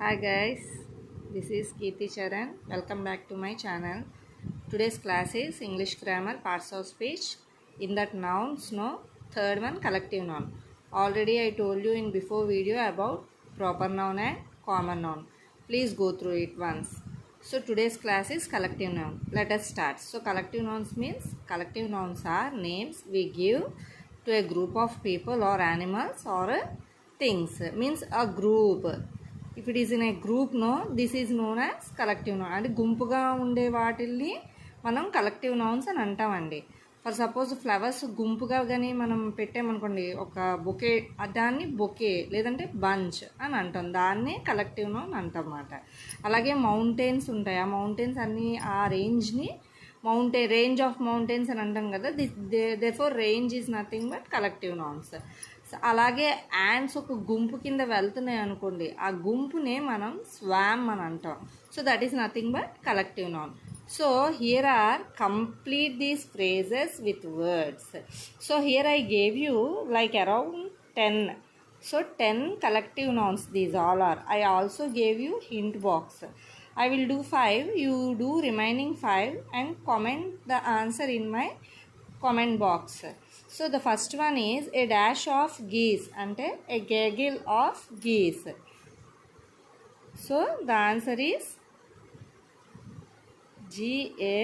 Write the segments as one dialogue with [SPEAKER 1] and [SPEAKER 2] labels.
[SPEAKER 1] Hi guys, this is Kirti Charan. Welcome back to my channel. Today's class is English grammar, parts of speech. In that nouns, no, third one collective noun. Already I told you in before video about proper noun and common noun. Please go through it once. So today's class is collective noun. Let us start. So collective nouns means collective nouns are names we give to a group of people or animals or things. Means a group. If it is in a group, no, this is known as collective noun. అంటే గుంపుగా ఉండే వాటిల్ని మనం collective nouns అని అంటామండి. For suppose flowers గుంపుగా కానీ మనం పెట్టామనుకోండి, ఒక బొకే, దాన్ని బొకే లేదంటే బంచ్ అని అంటాం. దాన్ని కలెక్టివ్ నౌన్ అంటామన్నమాట. అలాగే మౌంటైన్స్ ఉంటాయి. ఆ మౌంటైన్స్ అన్నీ ఆ రేంజ్ని రేంజ్ ఆఫ్ మౌంటైన్స్ అని అంటాం కదా. Therefore range is nothing but collective nouns. అలాగే యాంట్స్ ఒక గుంపు కింద వెళ్తున్నాయి అనుకోండి, ఆ గుంపునే మనం స్వామ్ అని అంటాం. So that is nothing but collective noun. So here are complete these phrases with words. So here I gave you like around 10. So 10 collective nouns these all are. I also gave you hint box. I will do 5, you do remaining 5 and comment the answer in my comment box. So the first one is a dash of geese, ante a gaggle of geese. So the answer is G-A-G-G-L-E.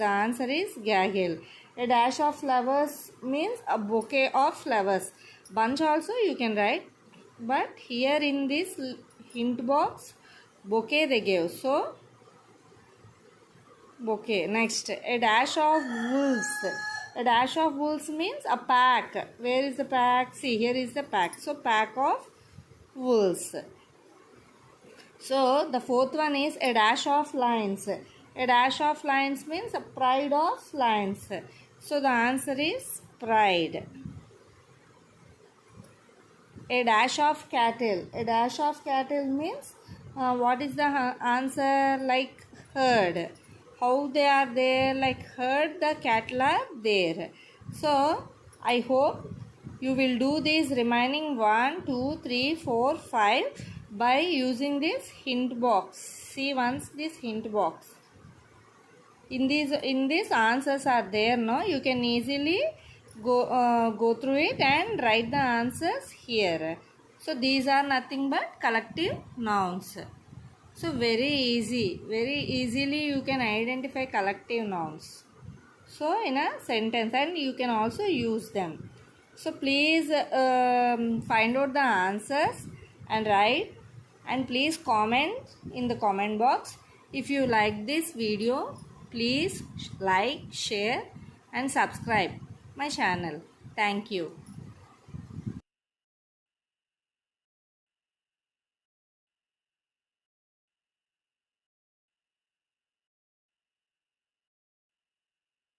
[SPEAKER 1] The answer is gaggle. A dash of flowers means a bouquet of flowers. Bunch also you can write, but here in this hint box bouquet they gave. So bouquet. Next, a dash of wolves. A dash of wolves means a pack. Where is the pack? See, here is the pack. So pack of wolves. So the fourth one is a dash of lions. A dash of lions means a pride of lions. So the answer is pride. A dash of cattle. A dash of cattle means what is the answer? Like herd. How they are there, like herd, the cattle are there. So I hope you will do these remaining 1, 2, 3, 4, 5 by using this hint box. See once this hint box. In these answers are there, no, you can easily go through it and write the answers here. So these are nothing but collective nouns. So very easily you can identify collective nouns. So in a sentence, and you can also use them. So please find out the answers and write, and please comment in the comment box. If you like this video, please like, share and subscribe my channel. Thank you.